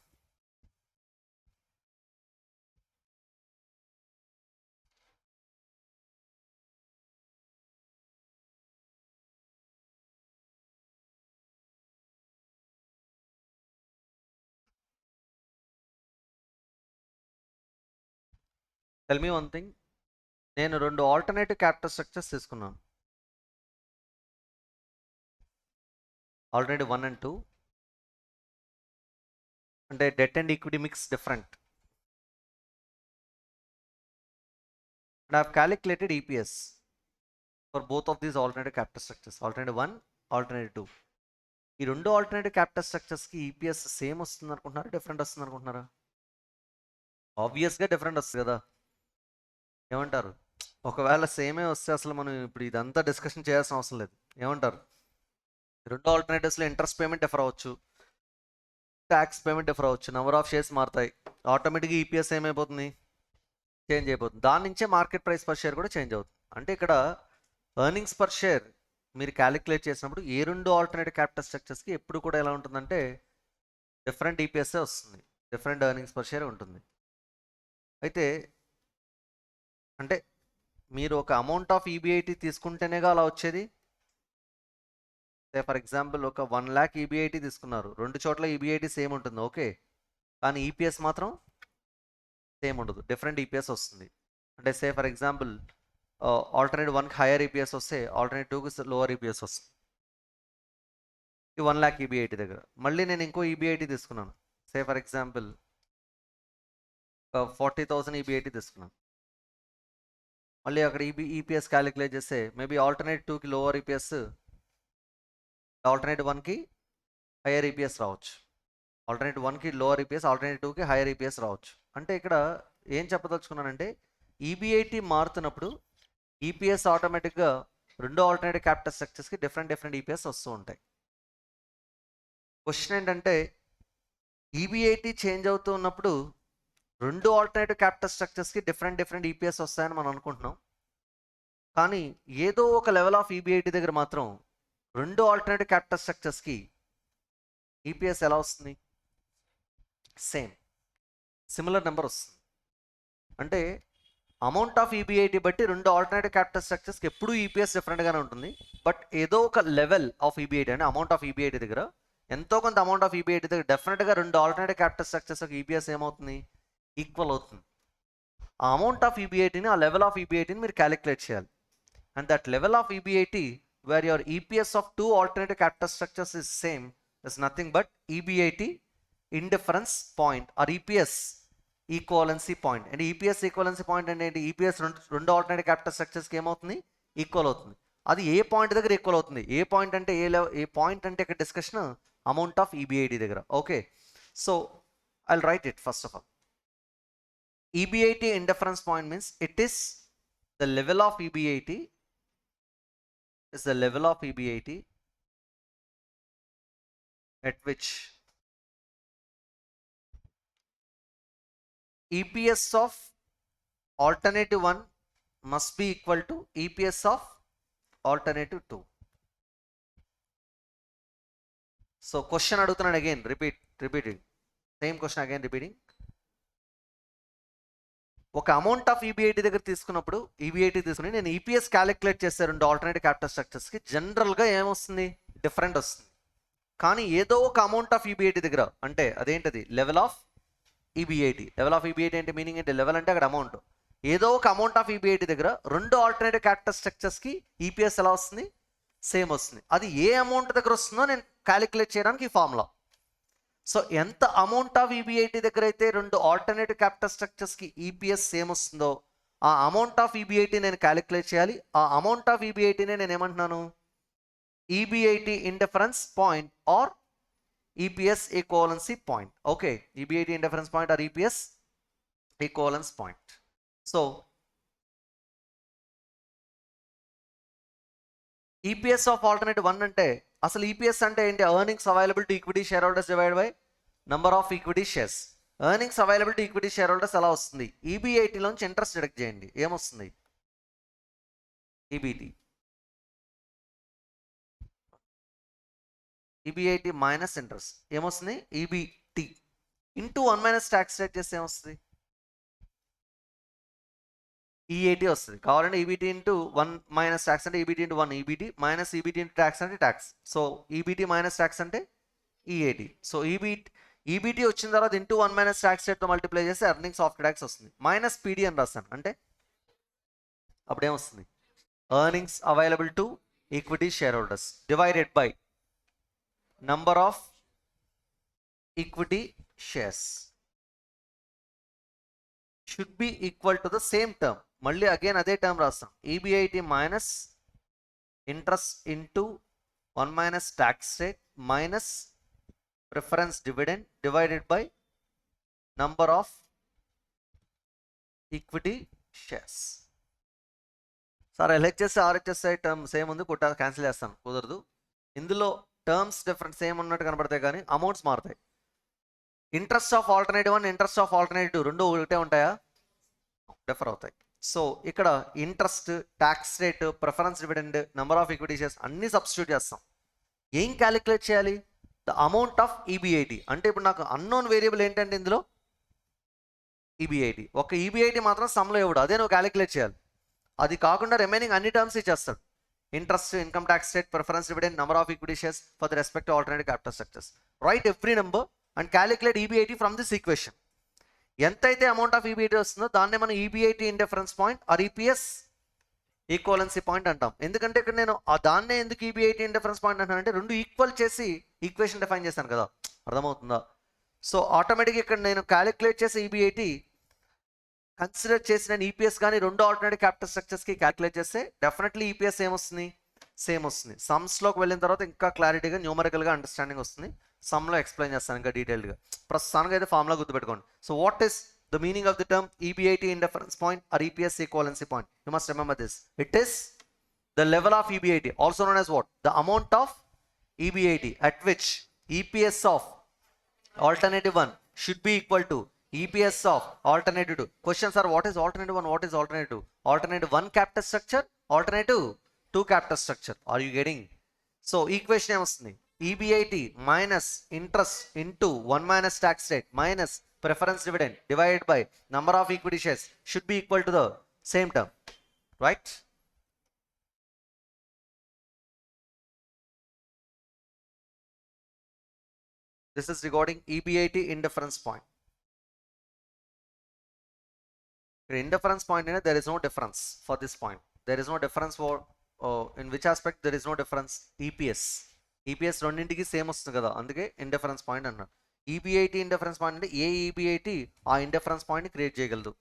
Tell me one thing, నేను రెండు ఆల్టర్నేటివ్ క్యాపిటల్ స్ట్రక్చర్స్ తీసుకున్నాను, ఆల్టర్నేటివ్ 1 and 2, అంటే debt and equity mix different, and I have calculated EPS for both of these alternative capital structures, alternative 1, alternative 2. ఈ రెండు alternative capital స్ట్రక్చర్స్కి EPS same వస్తుంది అనుకుంటున్నారా, different వస్తుంది అనుకుంటున్నారా? ఆబ్వియస్గా డిఫరెంట్ వస్తుంది కదా, ఏమంటారు? ఒకవేళ సేమే వస్తే అసలు మనం ఇప్పుడు ఇదంతా డిస్కషన్ చేయాల్సిన అవసరం లేదు. ఏమంటారు? రెండు ఆల్టర్నేటివ్స్లో ఇంట్రెస్ట్ పేమెంట్ డిఫర్ అవ్వచ్చు, ట్యాక్స్ పేమెంట్ డిఫర్ అవ్వచ్చు, నెంబర్ ఆఫ్ షేర్స్ మారుతాయి, ఆటోమేటిక్గా ఈపీఎస్ ఏమైపోతుంది, చేంజ్ అయిపోతుంది. దాని నుంచే మార్కెట్ ప్రైస్ పర్ షేర్ కూడా చేంజ్ అవుతుంది. అంటే ఇక్కడ ఎర్నింగ్స్ పర్ షేర్ మీరు క్యాలిక్యులేట్ చేసినప్పుడు ఏ రెండు ఆల్టర్నేటివ్ క్యాపిటల్ స్ట్రక్చర్స్కి ఎప్పుడు కూడా ఎలా ఉంటుందంటే డిఫరెంట్ ఈపీఎస్ఏ వస్తుంది, డిఫరెంట్ ఎర్నింగ్స్ పర్ షేర్ ఉంటుంది. అయితే అంటే మీరు ఒక అమౌంట్ ఆఫ్ ఈబీఐటీ తీసుకుంటేనేగా అలా వచ్చేది. ఫర్ ఎగ్జాంపుల్ ఒక 1 lakh ఈబీఐటీ తీసుకున్నారు, రెండు చోట్ల ఈబీఐటీ సేమ్ ఉంటుంది, ఓకే, కానీ ఈపీఎస్ మాత్రం సేమ్ ఉండదు, డిఫరెంట్ ఈపీఎస్ వస్తుంది. అంటే ఫర్ ఎగ్జాంపుల్ ఆల్టర్నేట్ 1కి హైయర్ ఈపీఎస్ వస్తే ఆల్టర్నేట్ 2కి లోవర్ ఈపీఎస్ వస్తుంది. ఈ 1 lakh ఈబీఐటీ దగ్గర మళ్ళీ నేను ఇంకో ఈబీఐటీ తీసుకున్నాను, ఫర్ ఎగ్జాంపుల్ 40,000 ఈబీఐటీ తీసుకున్నాను. మళ్ళీ అక్కడ ఈపీఎస్ క్యాలిక్యులేట్ చేస్తే మేబీ ఆల్టర్నేట్ 2కి లోవర్ ఈపీఎస్, ఆల్టర్నేట్ 1కి హైయర్ ఈపీఎస్ రావచ్చు, ఆల్టర్నేట్ 1కి లోవర్ ఈపీఎస్, ఆల్టర్నేట్ 2కి హైయర్ ఈపీఎస్ రావచ్చు. అంటే ఇక్కడ ఏం చెప్పదలుచుకున్నానంటే ఈబీఐటీ మారుతున్నప్పుడు ఈపీఎస్ ఆటోమేటిక్గా రెండు ఆల్టర్నేటివ్ క్యాపిటల్ స్ట్రక్చర్స్కి డిఫరెంట్ ఈపీఎస్ వస్తూ ఉంటాయి. క్వశ్చన్ ఏంటంటే ఈబీఐటీ చేంజ్ అవుతూ ఉన్నప్పుడు రెండు ఆల్టర్నేటివ్ క్యాపిటల్ స్ట్రక్చర్స్కి డిఫరెంట్ ఈపీఎస్ వస్తాయని మనం అనుకుంటున్నాం, కానీ ఏదో ఒక లెవెల్ ఆఫ్ ఈబీఐటీ దగ్గర మాత్రం రెండు ఆల్టర్నేటివ్ క్యాపిటల్ స్ట్రక్చర్స్కి ఈపీఎస్ ఎలా వస్తుంది, సేమ్ సిమిలర్ నెంబర్ వస్తుంది. అంటే అమౌంట్ ఆఫ్ ఈబీఐటీ బట్టి రెండు ఆల్టర్నేటివ్ క్యాపిటల్ స్ట్రక్చర్స్కి ఎప్పుడూ ఈపీఎస్ డిఫరెంట్గానే ఉంటుంది, బట్ ఏదో ఒక లెవెల్ ఆఫ్ ఈబీఐటీ అంటే అమౌంట్ ఆఫ్ ఈబీఐటీ దగ్గర ఎంతో కొంత అమౌంట్ ఆఫ్ ఈబీఐటీ దగ్గర డెఫినెట్గా రెండు ఆల్టర్నేటివ్ క్యాపిటల్ స్ట్రక్చర్స్కి ఈపీఎస్ ఏమవుతుంది, ఈక్వల్ అవుతుంది. ఆ అమౌంట్ ఆఫ్ ఈబీఐటీని, ఆ లెవెల్ ఆఫ్ ఈబీఐటీని మీరు క్యాలిక్యులేట్ చేయాలి. And that level of EBIT where your EPS of two alternative capital structures is same is nothing but EBIT indifference point or EPS equivalency point. అంటే EPS equivalency point అంటే ఏంటి, EPS రెండు alternative capital స్ట్రక్చర్స్కి ఏమవుతుంది, equal అవుతుంది. అది ఏ point దగ్గర equal అవుతుంది, ఏ point అంటే ఏ పాయింట్ అంటే ఇక్కడ డిస్కషన్ అమౌంట్ ఆఫ్ ఈబీఐటీ దగ్గర. Okay, so I'll right it. First of all EBIT indifference point means it is the level of EBIT at which EPS of alternative 1 must be equal to EPS of alternative 2. So question adugutunadu again, repeating same question again, repeating. ఒక amount of EBIT దగ్గర తీసుకున్నప్పుడు EBIT తీసుకుని నేను EPS calculate చేస్తే రెండు alternative capital స్ట్రక్చర్స్కి జనరల్గా ఏమొస్తుంది, different వస్తుంది. కానీ ఏదో ఒక అమౌంట్ ఆఫ్ ఈబీఐటీ దగ్గర అంటే అదేంటది level of EBIT. Level of EBIT అంటే మీనింగ్ ఏంటి, లెవెల్ అంటే అక్కడ అమౌంట్. ఏదో ఒక అమౌంట్ ఆఫ్ ఈబీఐటీ దగ్గర రెండు ఆల్టర్నేటివ్ క్యాపిటల్ స్ట్రక్చర్స్కి ఈపీఎస్ ఎలా వస్తుంది, సేమ్ వస్తుంది. అది ఏ అమౌంట్ దగ్గర వస్తుందో నేను క్యాలిక్యులేట్ చేయడానికి ఈ ఫార్ములా. సో ఎంత అమౌంట్ ఆఫ్ ఈబీఐటీ దగ్గర అయితే రెండు ఆల్టర్నేటివ్ క్యాపిటల్ స్ట్రక్చర్స్కి ఈపీఎస్ సేమ్ వస్తుందో ఆ అమౌంట్ ఆఫ్ ఈబీఐటీ నేను క్యాలిక్యులేట్ చేయాలి. ఆ అమౌంట్ ఆఫ్ ఈబీఐటీనే నేను ఏమంటున్నాను, EBIT indifference point or EPS equivalency point. Okay, EBIT indifference point or EPS equivalence point. So EPS of alternative 1 అంటే అసలు ఈపీఎస్ అంటే ఏంటి, earnings available to equity shareholders divide by number of equity shares. Earnings available to equity shareholders ఎలా వస్తుంది, ఈబీఐటీలోంచి interest deduct చేయండి, ఏమొస్తుంది, EBIT minus interest ఏమొస్తుంది, EBT into 1 minus tax rate చేస్తే ఏమొస్తుంది, ఈఏటీ వస్తుంది. కావాలంటే ఈబీటీ ఇంటూ 1 మైనస్ ట్యాక్స్ అంటే EBT into 1, EBT minus EBT into tax అంటే tax. So EBT minus tax అంటే ఈఏటీ. సో ఈబీటీ వచ్చిన తర్వాత ఇంటూ 1 మైనస్ ట్యాక్స్ రేట్తో మల్టిప్లై చేస్తే ఎర్నింగ్స్ ఆఫ్టర్ ట్యాక్స్ వస్తుంది. మైనస్ పీడీ అని రాస్తాను అంటే అప్పుడేమొస్తుంది, earnings available to equity shareholders divided by number of equity shares should be equal to the same term. మళ్ళీ again అదే టర్మ్ రాస్తాం, EBIT minus interest into 1 minus tax rate minus preference dividend divided by number of equity shares. Sir LHS ఆర్హెచ్ఎస్ఐ term same ఉంది, cancel చేస్తాను, కుదరదు. ఇందులో terms different same ఉన్నట్టు కనబడతాయి కానీ అమౌంట్స్ మారుతాయి. Interest of alternative 1, interest of alternative 2 రెండు ఒకటే ఉంటాయా? డిఫర్ అవుతాయి. సో ఇక్కడ interest, tax rate, preference dividend, number of equity shares అన్ని సబ్స్టిట్యూట్ చేస్తాం. ఏం క్యాలిక్యులేట్ చేయాలి? The amount of EBIT. అంటే ఇప్పుడు నాకు అన్నోన్ వేరియబుల్ ఏంటంటే ఇందులో ఈబీఐటి. ఒక ఈబీఐటి మాత్రం సమ్లో ఇవ్వడు, అదే నువ్వు క్యాలిక్యులేట్ చేయాలి. అది కాకుండా రిమైనింగ్ అన్ని టర్మ్స్ ఇచ్చేస్తాడు. Interest, income tax rate, preference dividend, number of equity shares for the respective alternative capital structures. Right every number and calculate EBIT from this equation. ఎంతైతే అమౌంట్ ఆఫ్ ఈబీఐటి వస్తుందో దాన్నే మనం EBIT indifference point or EPS equivalency point అంటాం. ఎందుకంటే ఇక్కడ నేను దాన్నే ఎందుకు ఈబీఐటి ఇండిఫరెన్స్ పాయింట్ అంటానంటే రెండు ఈక్వల్ చేసి ఈక్వేషన్ డిఫైన్ చేశాను కదా, అర్థమవుతుందా? సో ఆటోమేటిక్గా ఇక్కడ నేను క్యాలిక్యులేట్ చేసే ఈబీఐటి కన్సిడర్ చేసిన ఈపీఎస్ కానీ రెండు ఆల్టర్నేటివ్ క్యాపిటల్ స్ట్రక్చర్స్కి క్యాలిక్యులేట్ చేస్తే డెఫినెట్లీ ఈపీఎస్ ఏమొస్తుంది? సేమ్ వస్తుంది. సమ్స్లోకి వెళ్ళిన తర్వాత ఇంకా క్లారిటీగా న్యూమరికల్గా అండర్స్టాండింగ్ వస్తుంది. సమ్లో ఎక్స్ప్లెయిన్ చేస్తాను ఇంకా డీటెయిల్గా. ప్రస్తుతానికి అయితే ఫార్ములా గుర్తుపెట్టుకోండి. So what is the meaning of the term EBIT indifference point or EPS equivalency point? You must remember this. It is the level of EBIT, also known as what? The amount of EBIT at which EPS of alternative 1 should be equal to EPS of alternative 2. Questions are, what is alternative 1? What is alternative 2? Alternative 1 capital structure, alternative 2 capital structure. Are you getting? So equation ఏమొస్తుంది? EBIT minus interest into 1 minus tax rate minus preference dividend divided by number of equity shares should be equal to the same term, right? This is regarding EBIT indifference point. Indifference point, there is no difference for this point. There is no difference for in which aspect there is no difference? EPS రెండింటికి same వస్తుంది కదా, అందుకే indifference point అన్నాడు. ఈబీఐటి indifference point అంటే ఏ ఈబీఐటి ఆ indifference పాయింట్ని create చేయగలదు,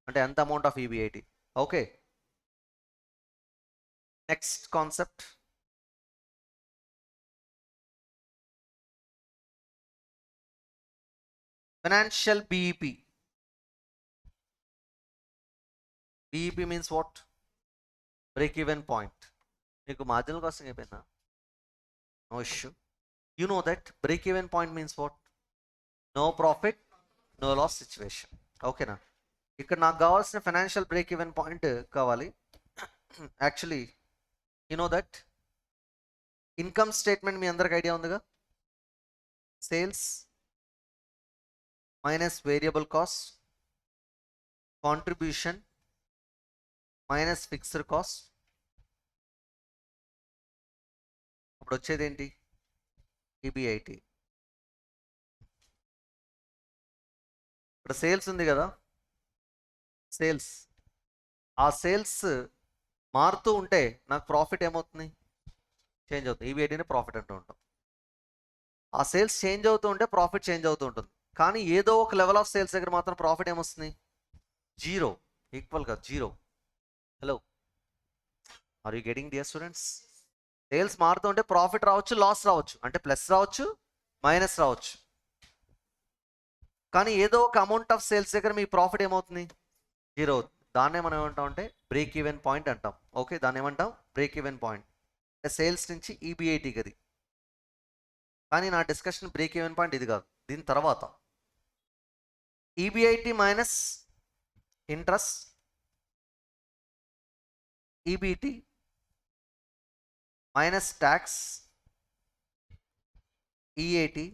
అంటే ఎంత amount of EBIT. Okay, next concept financial BEP. BEP means what? Break even point. మీకు మార్జినల్ కాస్టింగ్ అయిపోయిందా? No issue. You know that break even point means what? No profit no loss situation. ఓకేనా? ఇక్కడ నాకు కావాల్సిన financial break even point కావాలి. Actually you know that income statement మీ అందరికి idea ఉందిగా. Sales minus variable cost, contribution minus fixed cost. అప్పుడు వచ్చేది ఏంటి? ఈబీఐటి. ఇక్కడ సేల్స్ ఉంది కదా, సేల్స్. ఆ సేల్స్ మారుతూ ఉంటే నాకు ప్రాఫిట్ ఏమవుతుంది? చేంజ్ అవుతుంది. ఈబీఐటిని ప్రాఫిట్ అంటూ ఉంటాం. ఆ సేల్స్ చేంజ్ అవుతూ ఉంటే ప్రాఫిట్ చేంజ్ అవుతూ ఉంటుంది. కానీ ఏదో ఒక లెవెల్ ఆఫ్ సేల్స్ దగ్గర మాత్రం ప్రాఫిట్ ఏమొస్తుంది? జీరో. ఈక్వల్గా zero. Hello, are you getting dear students? Sales మారుతూ ఉంటే ప్రాఫిట్ రావచ్చు, లాస్ రావచ్చు, అంటే ప్లస్ రావచ్చు, మైనస్ రావచ్చు. కానీ ఏదో ఒక అమౌంట్ ఆఫ్ సేల్స్ దగ్గర మీ ప్రాఫిట్ ఏమవుతుంది? జీరో అవుతుంది. దాన్నే మనం ఏమంటాం అంటే బ్రేక్ ఈవెన్ పాయింట్ అంటాం. ఓకే, దాన్ని ఏమంటాం? Break even point. అంటే సేల్స్ నుంచి ఈబీఐటికి అది. కానీ నా డిస్కషన్ బ్రేక్ ఈవెన్ పాయింట్ ఇది కాదు, దీని తర్వాత. EBIT minus interest, EBT minus tax, EAT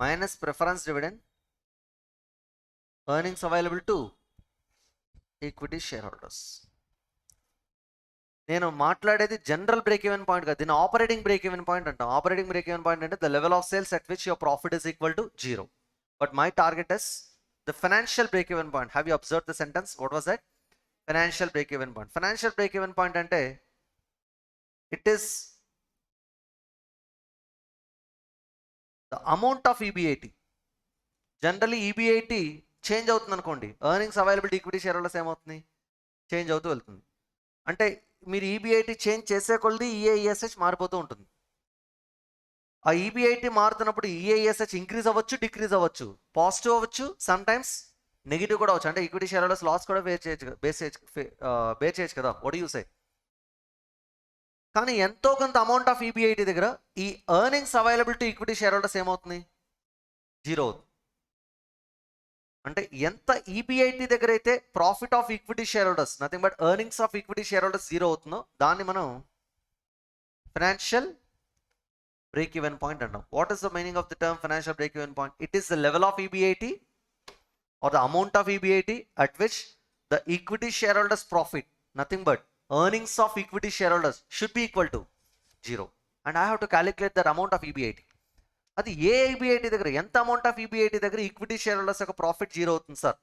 minus preference dividend, earnings available to equity shareholders. నేను మాట్లాడేది జనరల్ బ్రేక్ ఈవెన్ పాయింట్ కాదు, దీన్ని ఆపరేటింగ్ బ్రేక్ ఈవెన్ పాయింట్ అంటాం. ఆపరేటింగ్ బ్రేక్ ఈవెన్ పాయింట్ అంటే the level of sales at which your profit is equal to zero. But my target is the financial break even point. Have you observe the sentence? What was that? Financial break even point. Financial break even point అంటే it is the amount of EBIT. Generally EBIT change అవుతుంది అనుకోండి, earnings available equity shareholders ఏమవుతుంది? Change అవుతూ వెళ్తుంది. అంటే మీరు ఈబీఐటి change చేసే కొలది ఈఏఈఎస్హెచ్ మారిపోతూ ఉంటుంది. ఆ ఈబిఐటి మారుతున్నప్పుడు ఈఐఎస్హెచ్ ఇంక్రీజ్ అవ్వచ్చు, డిక్రీజ్ అవ్వచ్చు, పాజిటివ్ అవ్వచ్చు, సమ్ టైమ్స్ నెగిటివ్ కూడా అవ్వచ్చు. అంటే ఈక్విటీ షేర్ హోల్డర్స్ లాస్ కూడా బేర్ చేయొచ్చు కదా, వాట్ యూ సే. కానీ ఎంతో కొంత అమౌంట్ ఆఫ్ ఈబిఐటి దగ్గర ఈ earnings available to equity shareholders ఏమవుతుంది, జీరో అవుతుంది. అంటే ఎంత ఈబిఐటి దగ్గర అయితే profit of equity share holders, nothing but earnings of equity share holders zero అవుతుందో దాన్ని మనం ఫైనాన్షియల్ break even point అంటాం. What is the meaning of the term financial break even point? It is the level of EBIT or the amount of EBIT at which the equity shareholders profit, nothing but earnings of equity shareholders, should be equal to 0. And I have to calculate that amount of EBIT. అది ఏ EBIT దగ్గర ఎంత amount of EBIT దగ్గర equity share holders యొక్క profit zero అవుతుంది sir.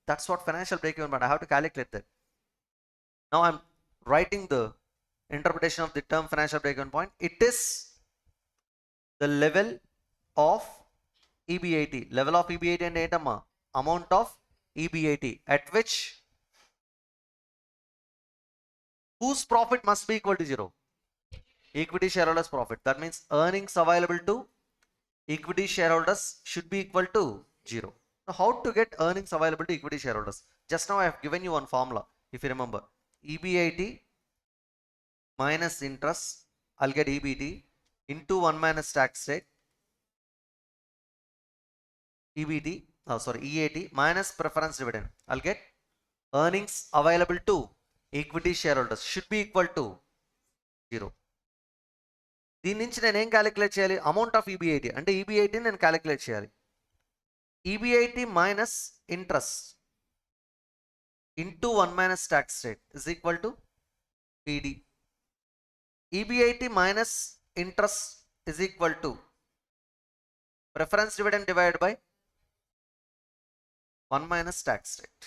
That's what financial break even point. I have to calculate that. Now I'm writing the interpretation of the term financial break even point. It is the level of EBIT. Level of EBIT అంటే ఏంటమ్మా, amount of EBIT at which whose profit must be equal to 0? Equity shareholders profit. That means earnings available to equity shareholders should be equal to 0. Now how to get earnings available to equity shareholders? Just now I have given you one formula, if you remember. EBIT minus interest, I'll get EBT into 1 minus tax rate, EBT, EAT minus preference dividend. I'll get earnings available to equity shareholders should be equal to 0. దీని నుంచి నేను ఏం calculate చేయాలి, amount of EBIT. అంటే EBIT నేను calculate చేయాలి. EBIT minus interest into 1 minus tax rate is equal to PD. EBIT minus interest is equal to preference dividend divided by 1 minus tax rate.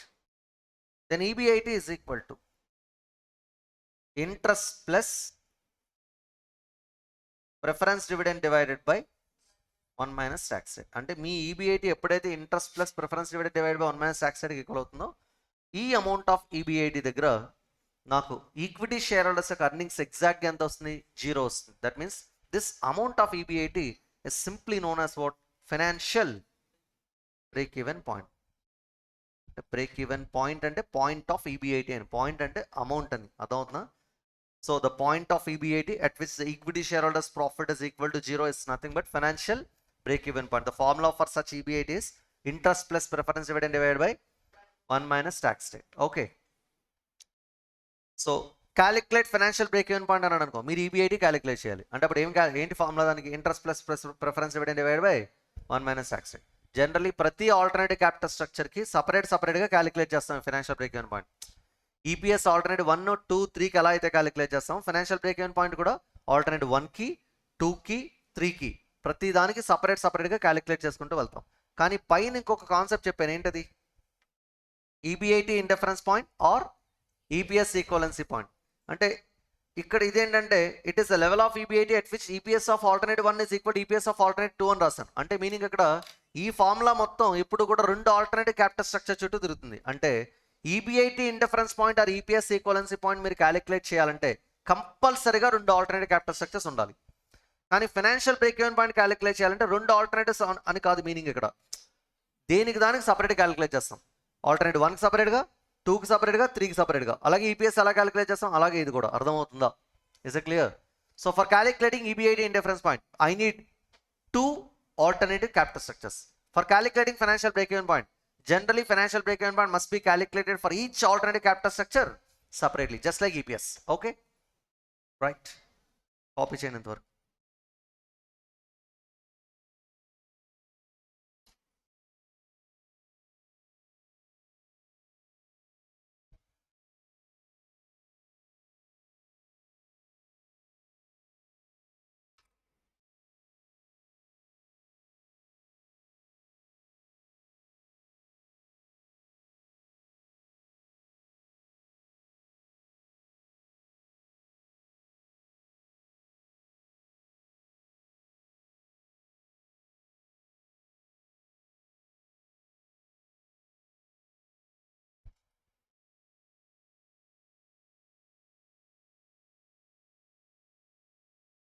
Then EBIT is equal to interest plus preference dividend divided by 1 minus tax rate. అంటే మీ EBIT ఎప్పుడైతే interest plus preference dividend divide by 1 minus tax rate equal అవుతుందో ఈ amount of EBIT దగ్గర నాకు equity share holders యొక్క earnings ఎగ్జాక్ట్గా ఎంత వస్తుంది, జీరో వస్తుంది. That means this amount of EBIT is simply known as what, financial break even point. Break even point అంటే పాయింట్ ఆఫ్ ఈబిఐటి అని, పాయింట్ అంటే అమౌంట్ అని అర్థమవుతుందా. So the point of EBIT at which the equity share holders profit is equal to 0 is nothing but financial break even point. The formula for such EBIT is interest plus preference dividend divided by 1 minus tax rate. Okay, so calculate financial break even point అని అనుకో, మీరు EBIT calculate చేయాలి. అంటే అప్పుడు ఏంటి formula దానికి, interest plus preference dividend divided by 1 minus tax rate. Generally ప్రతి alternative capital స్ట్రక్చర్కి సపరేట్గా క్యాలిక్యులేట్ చేస్తాం financial break even point. EPS alternative 1, 2, 3కి ఎలా అయితే క్యాలిక్యులేట్ చేస్తాం, ఫైనాన్షియల్ బ్రేక్ ఈవెన్ పాయింట్ కూడా ఆల్టర్నేటివ్ 1కి, 2కి, 3కి ప్రతి దానికి సపరేట్గా క్యాలిక్యులేట్ చేసుకుంటూ వెళ్తాం. కానీ పైన ఇంకొక కాన్సెప్ట్ చెప్పాను, ఏంటది, EBIT indifference point or EPS equivalency point. అంటే ఇక్కడ ఇదేంటంటే it is the level of EBIT at which EPS of alternative 1 is equal to EPS of alternative 2 అని రాస్తాను. అంటే మీనింగ్ ఇక్కడ ఈ ఫార్ములా మొత్తం ఇప్పుడు కూడా రెండు ఆల్టర్నేటివ్ క్యాపిటల్ స్ట్రక్చర్ చుట్టూ తిరుగుతుంది. అంటే EBIT indifference point or EPS equivalency point మీరు క్యాలిక్యులేట్ చేయాలంటే కంపల్సరీగా రెండు ఆల్టర్నేటివ్ క్యాపిటల్ స్ట్రక్చర్స్ ఉండాలి. కానీ financial break even point calculate చేయాలంటే రెండు ఆల్టర్నేటివ్స్ అని కాదు మీనింగ్. ఇక్కడ దేనికి దానికి సపరేట్గా క్యాలిక్యులేట్ చేస్తాం. ఆల్టర్నేటివ్ 1కి సపరేట్గా, 2కి సపరేట్గా, 3కి సపరేట్గా. అలాగే ఈపీఎస్ ఎలా క్యాలిక్యులేట్ చేస్తాం, అలాగే ఇది కూడా. అర్థమవుతుందా? Is it clear? So for calculating EBIT indifference point I need 2 alternative capital structures. For calculating financial break-even point, generally financial break-even point must be calculated for each alternative capital structure separately, just like EPS. Okay, right? Copy chain and work.